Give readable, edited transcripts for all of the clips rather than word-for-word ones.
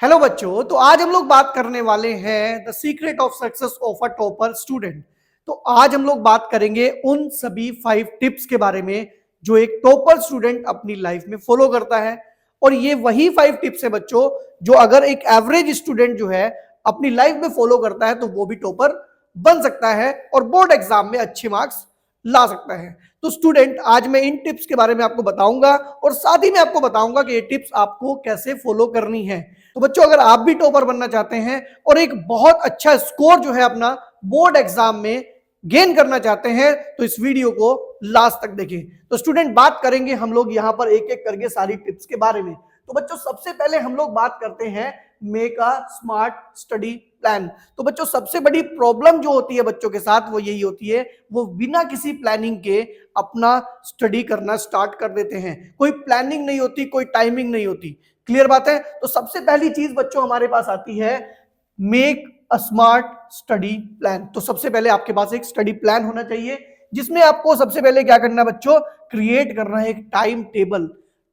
Hello बच्चों, तो आज हम लोग बात करने वाले हैं the secret of success of a topper student. तो आज हम लोग बात करेंगे उन सभी 5 टिप्स के बारे में जो एक टॉपर स्टूडेंट अपनी लाइफ में फॉलो करता है। और ये वही 5 टिप्स है बच्चों जो अगर एक एवरेज स्टूडेंट जो है अपनी लाइफ में फॉलो करता है तो वो भी टॉपर बन सकता है और बोर्ड एग्जाम में अच्छे मार्क्स ला सकता है। तो स्टूडेंट, आज मैं इन टिप्स के बारे में आपको बताऊंगा और साथ ही मैं आपको बताऊंगा कि ये टिप्स आपको कैसे फॉलो करनी है। तो बच्चों, अगर आप भी टॉपर बनना चाहते हैं और एक बहुत अच्छा स्कोर जो है अपना बोर्ड एग्जाम में गेन करना चाहते हैं तो इस वीडियो को लास्ट तक देखें। तो स्टूडेंट, बात करेंगे हम लोग यहां पर एक एक करके सारी टिप्स के बारे में। तो बच्चों, सबसे पहले हम लोग बात करते हैं make a smart study plan. तो बच्चों, सबसे बड़ी प्रॉब्लम जो होती है बच्चों के साथ वो यही होती है, वो बिना किसी प्लानिंग के अपना स्टडी करना स्टार्ट कर देते हैं। कोई प्लानिंग नहीं होती, कोई टाइमिंग नहीं होती। क्लियर बात है? तो सबसे पहली चीज बच्चों हमारे पास आती है make a smart study plan. तो सबसे पहले आपके पास एक स्टडी प्लान होना चाहिए जिसमें आपको सबसे पहले क्या करना है बच्चों, क्रिएट करना है एक time table.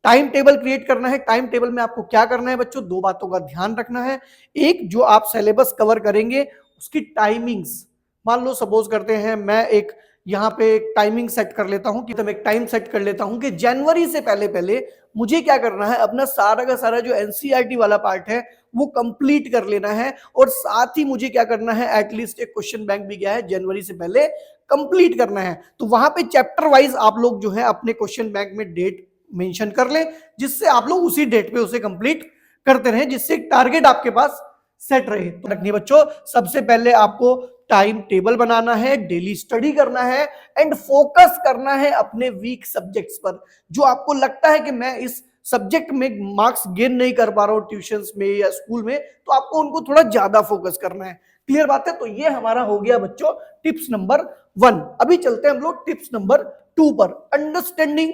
Time table create करना है। टाइम टेबल में आपको क्या करना है बच्चों, 2 बातों का ध्यान रखना है। एक, जो आप सिलेबस कवर करेंगे उसकी टाइमिंग्स। मान लो सपोज करते हैं मैं एक यहाँ पे एक टाइमिंग सेट कर लेता हूं कि मैं एक टाइम सेट कर लेता हूं कि जनवरी से पहले पहले मुझे क्या करना है, अपना सारा का सारा जो एनसीईआरटी वाला पार्ट है वो कंप्लीट कर लेना है। और साथ ही मुझे क्या करना है, एटलीस्ट एक क्वेश्चन बैंक भी क्या है जनवरी से पहले कंप्लीट करना है। तो वहां पे चैप्टर वाइज आप लोग जो है अपने क्वेश्चन बैंक में डेट मेंशन कर लें, जिससे आप लोग उसी डेट पे उसे कंप्लीट करते रहें, जिससे टारगेट आपके पास सेट रहे। तो रखनी बच्चों, सबसे पहले आपको टाइम टेबल बनाना है, डेली स्टडी करना है एंड फोकस करना है अपने वीक सब्जेक्ट्स पर। जो आपको लगता है कि मैं इस सब्जेक्ट में मार्क्स गेन नहीं कर पा रहा हूं ट्यूशंस में या स्कूल में, तो आपको उनको थोड़ा ज्यादा फोकस करना है। क्लियर बात है? तो ये हमारा हो गया बच्चों टिप्स नंबर 1। अभी चलते हैं हम लोग टिप्स नंबर 2 पर, understanding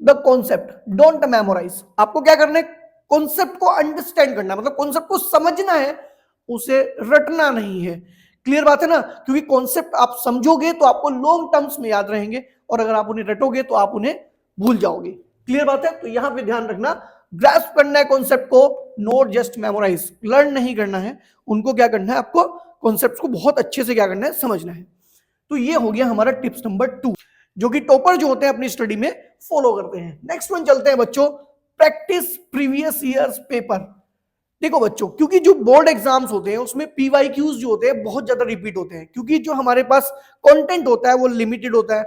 the concept, don't memorise. आपको क्या करना है, कॉन्सेप्ट को अंडरस्टैंड करना, मतलब कॉन्सेप्ट को समझना है, उसे रटना नहीं है। क्लियर बात है ना? क्योंकि कॉन्सेप्ट आप समझोगे तो आपको लॉन्ग टर्म्स में याद रहेंगे और अगर आप उन्हें रटोगे तो आप उन्हें भूल जाओगे। क्लियर बात है? तो यहां पे ध्यान रखना, ग्रास्प करना है कॉन्सेप्ट को, नॉट जस्ट मेमोराइज। लर्न नहीं करना है, उनको क्या करना है, आपको कॉन्सेप्ट को बहुत अच्छे से क्या करना है, समझना है। तो ये हो गया हमारा टिप्स नंबर 2 जो कि टॉपर जो होते हैं अपनी स्टडी में फॉलो करते हैं। नेक्स्ट वन चलते हैं बच्चों, प्रैक्टिस प्रीवियस ईयर्स पेपर। देखो बच्चों, क्योंकि जो बोर्ड एग्जाम्स होते हैं उसमें पीवाईक्यूज जो होते हैं बहुत ज्यादा रिपीट होते हैं, क्योंकि जो हमारे पास कंटेंट होता है वो लिमिटेड होता है,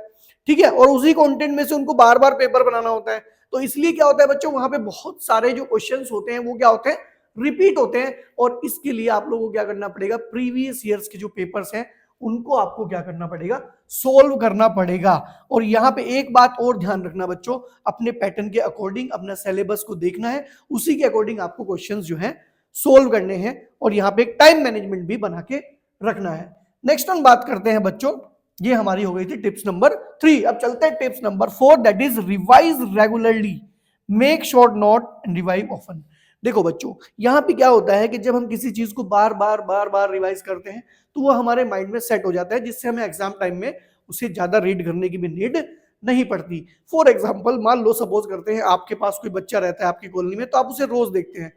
ठीक है, और उसी कंटेंट में से उनको बार बार पेपर बनाना होता है। तो इसलिए क्या होता है बच्चों, वहां पे बहुत सारे जो क्वेश्चंस होते हैं वो क्या होते हैं, रिपीट होते हैं। और इसके लिए आप लोगों को क्या करना पड़ेगा, प्रीवियस ईयर्स के जो पेपर्स हैं उनको आपको क्या करना पड़ेगा, सोल्व करना पड़ेगा। और यहाँ पे एक बात और ध्यान रखना बच्चों, अपने पैटर्न के अकॉर्डिंग अपना सिलेबस को देखना है, उसी के अकॉर्डिंग आपको क्वेश्चंस जो है सोल्व करने हैं और यहाँ पे एक टाइम मैनेजमेंट भी बना के रखना है। नेक्स्ट हम बात करते हैं बच्चों, ये हमारी हो गई थी टिप्स नंबर 3। अब चलते हैं tips number 4, that is revise regularly, make short note and revive often. देखो बच्चों, यहाँ पे क्या होता है कि जब हम किसी चीज को बार बार रिवाइज करते हैं तो वो हमारे माइंड में सेट हो जाता है, जिससे हमें एग्जाम टाइम में उसे ज्यादा रीड करने की भी नीड नहीं पड़ती। फॉर एग्जाम्पल, मान लो सपोज करते हैं आपके पास कोई बच्चा रहता है आपकी कॉलोनी में, तो आप उसे रोज देखते हैं,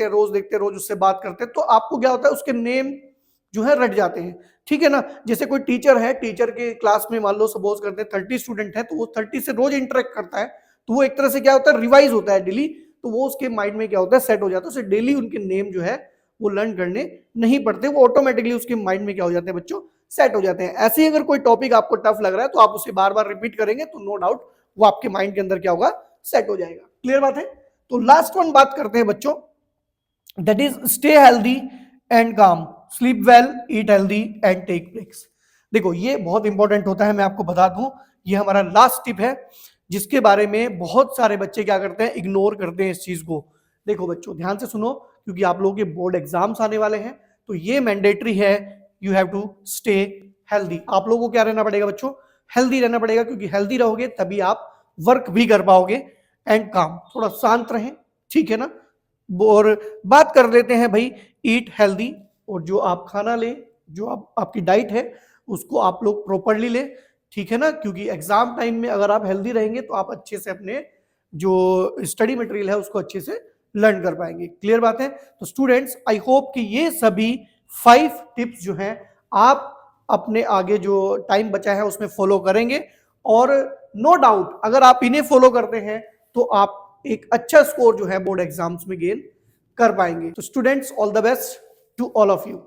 रोज उससे बात करते हैं, तो आपको क्या होता है, उसके नेम जो है रट जाते हैं। ठीक है ना? जैसे कोई टीचर है, टीचर के क्लास में मान लो सपोज करते हैं 30 स्टूडेंट है, तो वो 30 से रोज इंटरेक्ट करता है, तो वो एक तरह से क्या होता है, रिवाइज होता है डेली। तो वो उसके माइंड में क्या होता है, सेट हो जाता है, उसे डेली उनके नेम जो है वो लर्न करने नहीं पड़ते, वो ऑटोमेटिकली उसके माइंड में क्या हो जाते हैं बच्चों, सेट हो जाते हैं। ऐसे ही अगर कोई टॉपिक आपको टफ लग रहा है तो आप उसे बार बार रिपीट करेंगे तो नो डाउट वो आपके माइंड के अंदर क्या होगा, सेट हो जाएगा। क्लियर बात है? तो लास्ट वन बात करते हैं बच्चों, that is stay healthy and calm, sleep well, eat healthy and take breaks. देखो, ये बहुत इंपॉर्टेंट होता है, मैं आपको बता दूं, ये हमारा लास्ट टिप है जिसके बारे में बहुत सारे बच्चे क्या करते हैं, इग्नोर करते हैं इस चीज को। देखो बच्चों, ध्यान से सुनो, क्योंकि आप लोगों के बोर्ड एग्जाम्स आने वाले हैं, तो ये मैंडेटरी है, you have to stay healthy. आप लोगों को क्या रहना पड़ेगा बच्चों, हेल्दी रहना पड़ेगा, क्योंकि हेल्दी रहोगे तभी आप वर्क भी कर पाओगे। एंड काम, थोड़ा शांत रहें, ठीक है ना। और बात कर लेते हैं भाई ईट हेल्दी, और जो आप खाना ले, जो आपकी डाइट है उसको आप लोग प्रॉपरली ले, ठीक है ना, क्योंकि एग्जाम टाइम में अगर आप हेल्दी रहेंगे तो आप अच्छे से अपने जो स्टडी मटेरियल है उसको अच्छे से लर्न कर पाएंगे। क्लियर बात है? तो स्टूडेंट्स, आई होप कि ये सभी 5 टिप्स जो हैं आप अपने आगे जो टाइम बचा है उसमें फॉलो करेंगे, और नो डाउट अगर आप इन्हें फॉलो करते हैं तो आप एक अच्छा स्कोर जो है बोर्ड एग्जाम्स में गेन कर पाएंगे। तो students, all the best to all of you.